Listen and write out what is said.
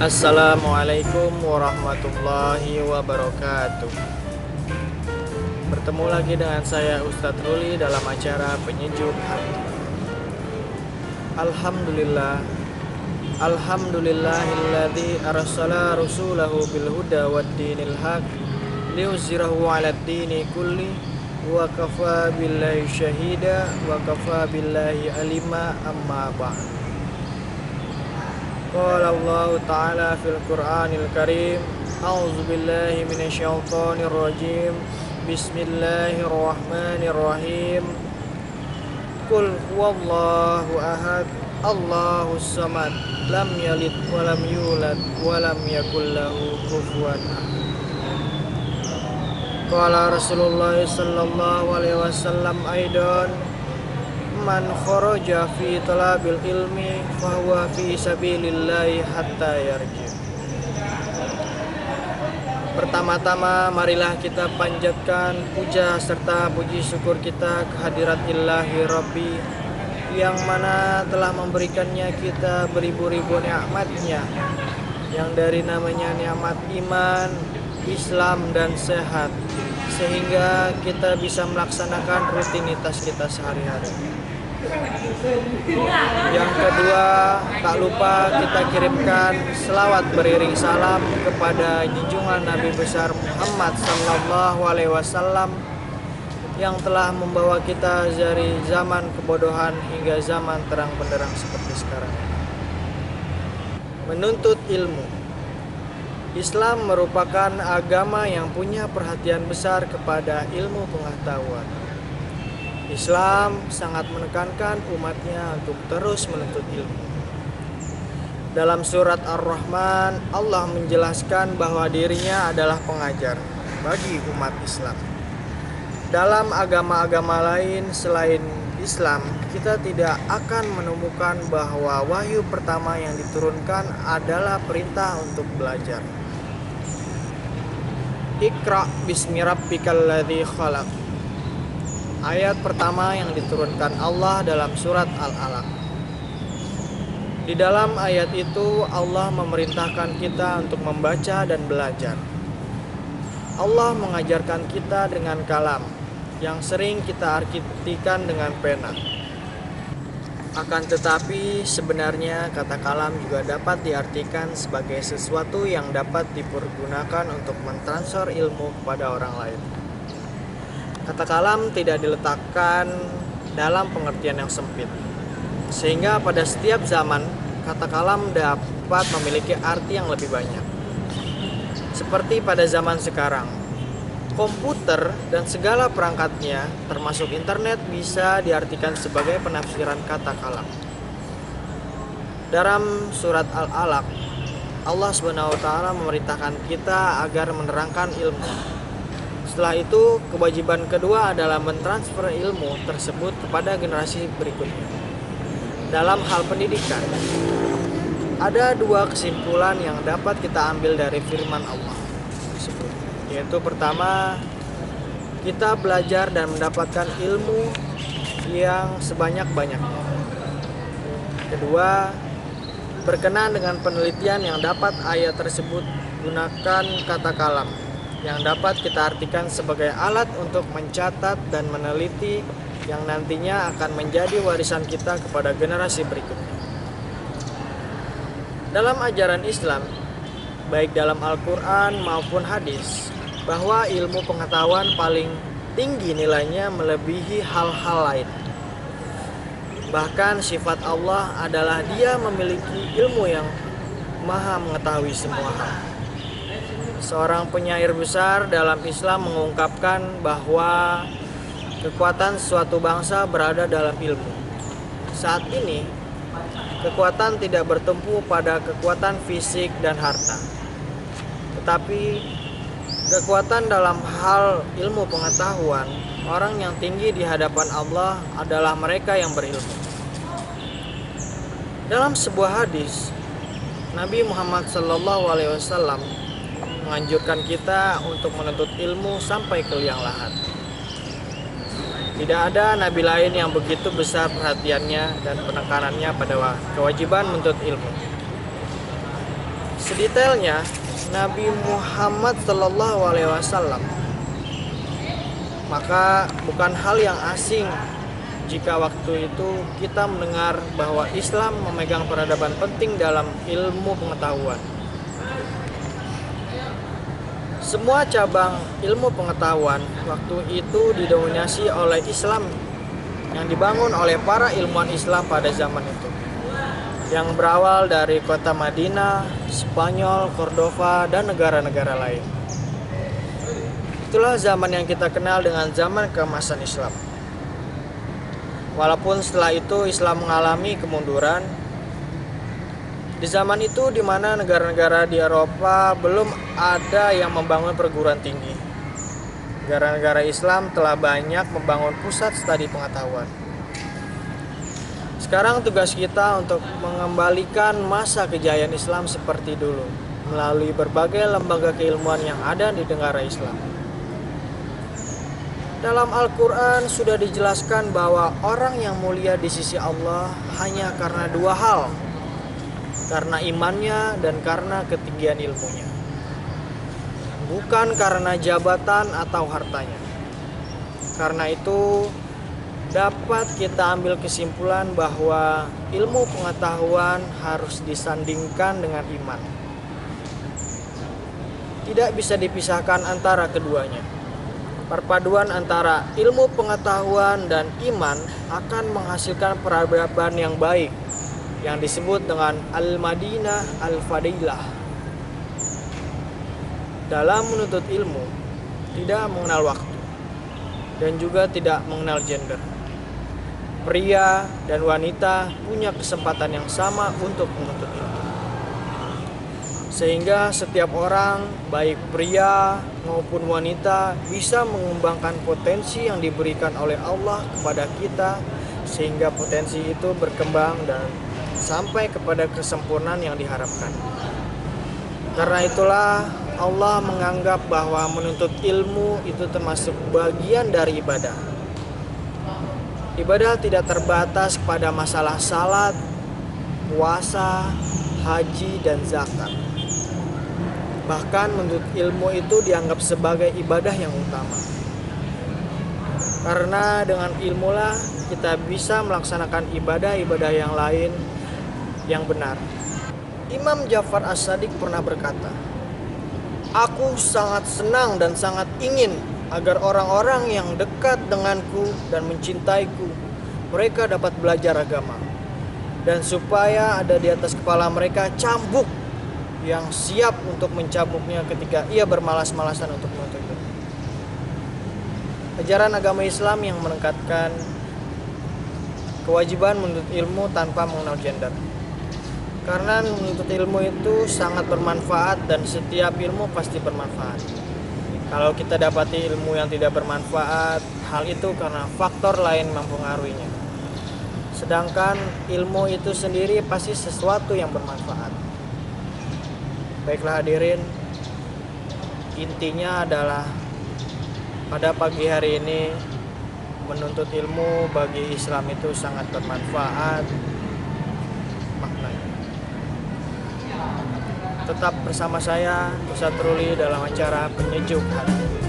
Assalamualaikum warahmatullahi wabarakatuh. Bertemu lagi dengan saya Ustadz Ruli dalam acara Penyejuk Hati. Alhamdulillah, Alhamdulillahilladzi arsala rasulahu bil huda wad dinil haq liyuzhirahu 'alad dini kulli wa kafa billahi syahida wa kafa billahi alima, amma ba'd. Qala Allah Ta'ala fil Qur'anil Karim, A'udzu billahi minasyaitonir rajim. Bismillahirrahmanirrahim. Qul huwallahu ahad, Allahus samad, lam yalid wa lam yulad wa lam yakul lahu kufuwan ahad. Qala Rasulullah sallallahu alaihi wasallam aidan, man kharaja fi talabil ilmi fahuwa fi sabilillahi hatta yarji. Pertama-tama marilah kita panjatkan puja serta puji syukur kita kehadirat Ilahi Rabbi yang mana telah memberikannya kita beribu-ribu nikmatnya, yang dari namanya nikmat iman, Islam dan sehat, sehingga kita bisa melaksanakan rutinitas kita sehari-hari. Yang kedua, tak lupa kita kirimkan selawat beriring salam kepada junjungan Nabi besar Muhammad sallallahu alaihi wasallam yang telah membawa kita dari zaman kebodohan hingga zaman terang benderang seperti sekarang. Menuntut ilmu. Islam merupakan agama yang punya perhatian besar kepada ilmu pengetahuan. Islam sangat menekankan umatnya untuk terus menuntut ilmu. Dalam surat Ar-Rahman, Allah menjelaskan bahwa dirinya adalah pengajar bagi umat Islam. Dalam agama-agama lain selain Islam, kita tidak akan menemukan bahwa wahyu pertama yang diturunkan adalah perintah untuk belajar. Iqra bismi rabbikal ladzi khalaq. Ayat pertama yang diturunkan Allah dalam surat Al-Alaq. Di dalam ayat itu Allah memerintahkan kita untuk membaca dan belajar. Allah mengajarkan kita dengan kalam yang sering kita artikan dengan pena. Akan tetapi sebenarnya kata kalam juga dapat diartikan sebagai sesuatu yang dapat dipergunakan untuk mentransfer ilmu kepada orang lain. Kata kalam tidak diletakkan dalam pengertian yang sempit, sehingga pada setiap zaman kata kalam dapat memiliki arti yang lebih banyak. Seperti pada zaman sekarang, komputer dan segala perangkatnya termasuk internet bisa diartikan sebagai penafsiran kata kalam. Dalam surat Al-Alaq, Allah SWT memerintahkan kita agar menerangkan ilmu. Setelah itu, kewajiban kedua adalah mentransfer ilmu tersebut kepada generasi berikutnya. Dalam hal pendidikan, ada dua kesimpulan yang dapat kita ambil dari firman Allah tersebut. Yaitu pertama, kita belajar dan mendapatkan ilmu yang sebanyak-banyaknya. Kedua, berkenaan dengan penelitian yang dapat ayat tersebut, gunakan kata kalam yang dapat kita artikan sebagai alat untuk mencatat dan meneliti yang nantinya akan menjadi warisan kita kepada generasi berikutnya. Dalam ajaran Islam, baik dalam Al-Quran maupun hadis, bahwa ilmu pengetahuan paling tinggi nilainya melebihi hal-hal lain. Bahkan sifat Allah adalah Dia memiliki ilmu yang maha mengetahui semua hal. Seorang penyair besar dalam Islam mengungkapkan bahwa kekuatan suatu bangsa berada dalam ilmu. Saat ini, kekuatan tidak bertumpu pada kekuatan fisik dan harta, tetapi kekuatan dalam hal ilmu pengetahuan. Orang yang tinggi di hadapan Allah adalah mereka yang berilmu. Dalam sebuah hadis, Nabi Muhammad SAW menganjurkan kita untuk menuntut ilmu sampai ke liang lahat. Tidak ada nabi lain yang begitu besar perhatiannya dan penekanannya pada kewajiban menuntut ilmu. Sedetailnya Nabi Muhammad SAW, maka bukan hal yang asing jika waktu itu kita mendengar bahwa Islam memegang peradaban penting dalam ilmu pengetahuan. Semua cabang ilmu pengetahuan waktu itu didominasi oleh Islam yang dibangun oleh para ilmuwan Islam pada zaman itu, yang berawal dari kota Madinah, Spanyol, Cordova, dan negara-negara lain. Itulah zaman yang kita kenal dengan zaman keemasan Islam. Walaupun setelah itu Islam mengalami kemunduran, di zaman itu di mana negara-negara di Eropa belum ada yang membangun perguruan tinggi. Negara-negara Islam telah banyak membangun pusat studi pengetahuan. Sekarang tugas kita untuk mengembalikan masa kejayaan Islam seperti dulu melalui berbagai lembaga keilmuan yang ada di negara Islam. Dalam Al-Quran sudah dijelaskan bahwa orang yang mulia di sisi Allah hanya karena dua hal, karena imannya dan karena ketinggian ilmunya, bukan karena jabatan atau hartanya. Karena itu dapat kita ambil kesimpulan bahwa ilmu pengetahuan harus disandingkan dengan iman. Tidak bisa dipisahkan antara keduanya. Perpaduan antara ilmu pengetahuan dan iman akan menghasilkan peradaban yang baik yang disebut dengan Al-Madinah Al-Fadilah. Dalam menuntut ilmu tidak mengenal waktu dan juga tidak mengenal gender. Pria dan wanita punya kesempatan yang sama untuk menuntut ilmu. Sehingga setiap orang, baik pria maupun wanita, bisa mengembangkan potensi yang diberikan oleh Allah kepada kita, sehingga potensi itu berkembang dan sampai kepada kesempurnaan yang diharapkan. Karena itulah Allah menganggap bahwa menuntut ilmu itu termasuk bagian dari ibadah. Ibadah tidak terbatas pada masalah salat, puasa, haji, dan zakat. Bahkan menuntut ilmu itu dianggap sebagai ibadah yang utama. Karena dengan ilmulah kita bisa melaksanakan ibadah-ibadah yang lain yang benar. Imam Ja'far As-Shadiq pernah berkata, "Aku sangat senang dan sangat ingin agar orang-orang yang dekat denganku dan mencintaiku, mereka dapat belajar agama, dan supaya ada di atas kepala mereka cambuk yang siap untuk mencambuknya ketika ia bermalas-malasan untuk menuntut ilmu." Ajaran agama Islam yang menekankan kewajiban menuntut ilmu tanpa mengenal gender. Karena menuntut ilmu itu sangat bermanfaat dan setiap ilmu pasti bermanfaat. Kalau kita dapati ilmu yang tidak bermanfaat, hal itu karena faktor lain mempengaruhinya. Sedangkan ilmu itu sendiri pasti sesuatu yang bermanfaat. Baiklah hadirin, intinya adalah pada pagi hari ini menuntut ilmu bagi Islam itu sangat bermanfaat maknanya. Tetap bersama saya Ustadz Ruli dalam acara Penyejuk Hati.